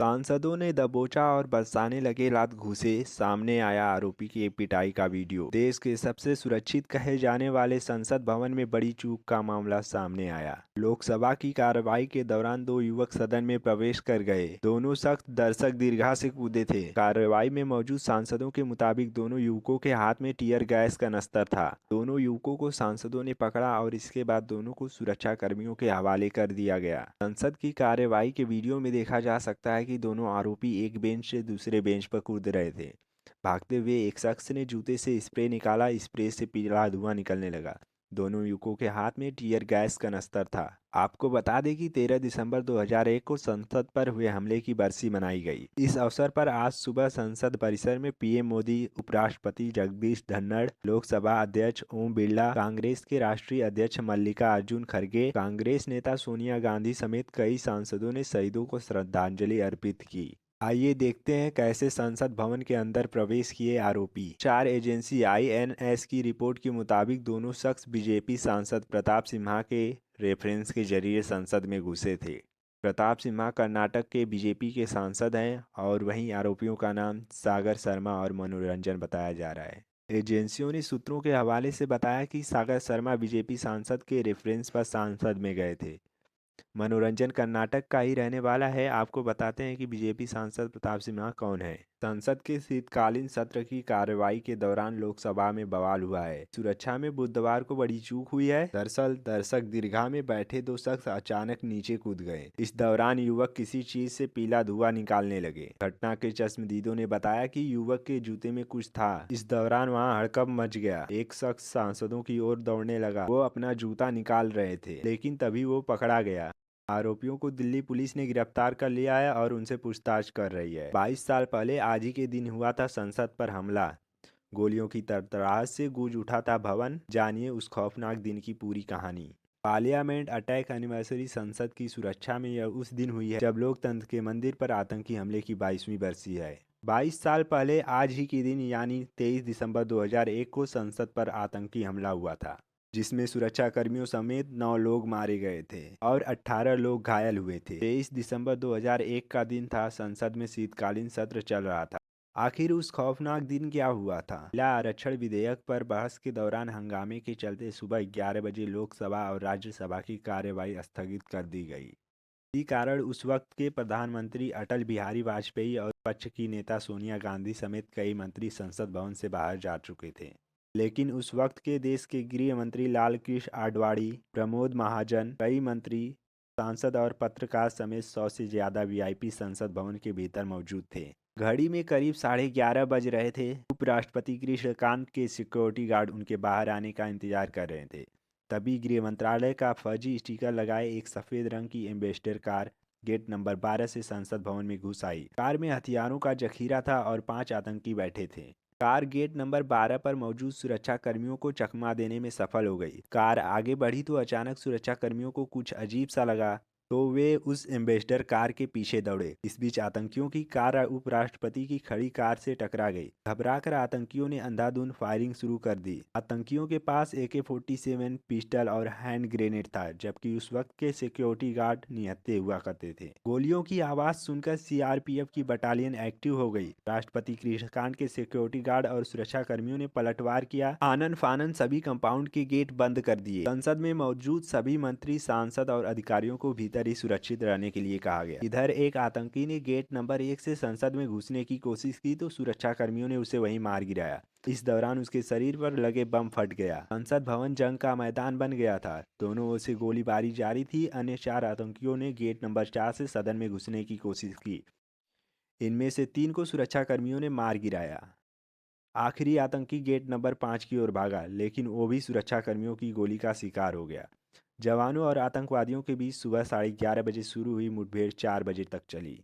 सांसदों ने दबोचा और बरसाने लगे लात घूंसे, सामने आया आरोपी की एक पिटाई का वीडियो। देश के सबसे सुरक्षित कहे जाने वाले संसद भवन में बड़ी चूक का मामला सामने आया। लोकसभा की कार्रवाई के दौरान दो युवक सदन में प्रवेश कर गए। दोनों सख्त दर्शक दीर्घा से कूदे थे। कार्रवाई में मौजूद सांसदों के मुताबिक दोनों युवकों के हाथ में टीयर गैस का कनस्तर था। दोनों युवकों को सांसदों ने पकड़ा और इसके बाद दोनों को सुरक्षा कर्मियों के हवाले कर दिया गया। संसद की कार्रवाई के वीडियो में देखा जा सकता है कि दोनों आरोपी एक बेंच से दूसरे बेंच पर कूद रहे थे। भागते हुए एक शख्स ने जूते से स्प्रे निकाला, स्प्रे से पीला धुआं निकलने लगा। दोनों युवकों के हाथ में टीयर गैस का कनस्तर था। आपको बता दें कि 13 दिसंबर 2001 को संसद पर हुए हमले की बरसी मनाई गई। इस अवसर पर आज सुबह संसद परिसर में पीएम मोदी, उपराष्ट्रपति जगदीश धन्खड़, लोकसभा अध्यक्ष ओम बिरला, कांग्रेस के राष्ट्रीय अध्यक्ष मल्लिकार्जुन खड़गे, कांग्रेस नेता सोनिया गांधी समेत कई सांसदों ने शहीदों को श्रद्धांजलि अर्पित की। आइए देखते हैं कैसे संसद भवन के अंदर प्रवेश किए आरोपी। 4 एजेंसी आईएनएस की रिपोर्ट के मुताबिक दोनों शख्स बीजेपी सांसद प्रताप सिम्हा के रेफरेंस के जरिए संसद में घुसे थे। प्रताप सिम्हा कर्नाटक के बीजेपी के सांसद हैं और वहीं आरोपियों का नाम सागर शर्मा और मनोरंजन बताया जा रहा है। एजेंसियों ने सूत्रों के हवाले से बताया कि सागर शर्मा बीजेपी सांसद के रेफरेंस पर संसद में गए थे। मनोरंजन कर्नाटक का ही रहने वाला है। आपको बताते हैं कि बीजेपी सांसद प्रताप सिन्हा कौन है। संसद के शीतकालीन सत्र की कार्रवाई के दौरान लोकसभा में बवाल हुआ है। सुरक्षा में बुधवार को बड़ी चूक हुई है। दरअसल दर्शक दीर्घा में बैठे दो शख्स अचानक नीचे कूद गए। इस दौरान युवक किसी चीज से पीला धुआं निकालने लगे। घटना के चश्मदीदों ने बताया कि युवक के जूते में कुछ था। इस दौरान वहां हड़कंप मच गया। एक शख्स सांसदों की ओर दौड़ने लगा। वो अपना जूता निकाल रहे थे, लेकिन तभी वो पकड़ा गया। आरोपियों को दिल्ली पुलिस ने गिरफ्तार कर लिया है और उनसे पूछताछ कर रही है। 22 साल पहले आज ही के दिन हुआ था संसद पर हमला। गोलियों की तड़तड़ाहट से गूंज उठा था भवन। जानिए उस खौफनाक दिन की पूरी कहानी। Parliament attack anniversary. संसद की सुरक्षा में यह उस दिन हुई है जब लोकतंत्र के मंदिर पर आतंकी हमले की 22वीं बरसी है। 22 साल पहले आज ही के दिन यानी 23 दिसंबर 2001 को संसद पर आतंकी हमला हुआ था, जिसमें सुरक्षा कर्मियों समेत 9 लोग मारे गए थे और 18 लोग घायल हुए थे। 23 दिसंबर 2001 का दिन था। संसद में शीतकालीन सत्र चल रहा था। आखिर उस खौफनाक दिन क्या हुआ था? महिला आरक्षण विधेयक पर बहस के दौरान हंगामे के चलते सुबह 11 बजे लोकसभा और राज्यसभा की कार्यवाही स्थगित कर दी गई। इसी कारण उस वक्त के प्रधानमंत्री अटल बिहारी वाजपेयी और विपक्ष की नेता सोनिया गांधी समेत कई मंत्री संसद भवन से बाहर जा चुके थे। लेकिन उस वक्त के देश के गृह मंत्री लाल कृष्ण आडवाणी, प्रमोद महाजन, कई मंत्री, सांसद और पत्रकार समेत 100 से ज्यादा वीआईपी संसद भवन के भीतर मौजूद थे। घड़ी में करीब 11:30 बज रहे थे। उपराष्ट्रपति कृष्णकांत के सिक्योरिटी गार्ड उनके बाहर आने का इंतजार कर रहे थे। तभी गृह मंत्रालय का फर्जी स्टिकर लगाए एक सफेद रंग की एम्बेसडर कार गेट नंबर 12 से संसद भवन में घुस आई। कार में हथियारों का जखीरा था और 5 आतंकी बैठे थे। कार गेट नंबर 12 पर मौजूद सुरक्षा कर्मियों को चकमा देने में सफल हो गई। कार आगे बढ़ी तो अचानक सुरक्षा कर्मियों को कुछ अजीब सा लगा, तो वे उस एम्बेसडर कार के पीछे दौड़े। इस बीच आतंकियों की कार उपराष्ट्रपति की खड़ी कार से टकरा गई। घबराकर आतंकियों ने अंधाधुंध फायरिंग शुरू कर दी। आतंकियों के पास AK-47 पिस्टल और हैंड ग्रेनेड था, जबकि उस वक्त के सिक्योरिटी गार्ड निहत्थे हुआ करते थे। गोलियों की आवाज सुनकर सीआरपीएफ की बटालियन एक्टिव हो गई। राष्ट्रपति कृष्णकांत के सिक्योरिटी गार्ड और सुरक्षा कर्मियों ने पलटवार किया। आनन फानन सभी कंपाउंड के गेट बंद कर दिए। संसद में मौजूद सभी मंत्री, सांसद और अधिकारियों को भीतर ही सुरक्षित रहने के लिए कहा गया। इधर एक आतंकी ने गेट नंबर 1 से संसद में घुसने की कोशिश की तो सुरक्षा कर्मियों ने उसे वहीं मार गिराया। इस दौरान उसके शरीर पर लगे बम फट गया। संसद भवन जंग का मैदान बन गया था। दोनों ओर से गोलीबारी जारी थी। अन्य 4 आतंकियों ने गेट नंबर 4 से सदन में घुसने की कोशिश की। इनमें से 3 को सुरक्षा कर्मियों ने मार गिराया। आखिरी आतंकी गेट नंबर 5 की ओर भागा, लेकिन वो भी सुरक्षा कर्मियों की गोली का शिकार हो गया। जवानों और आतंकवादियों के बीच सुबह 11:30 बजे शुरू हुई मुठभेड़ 4 बजे तक चली।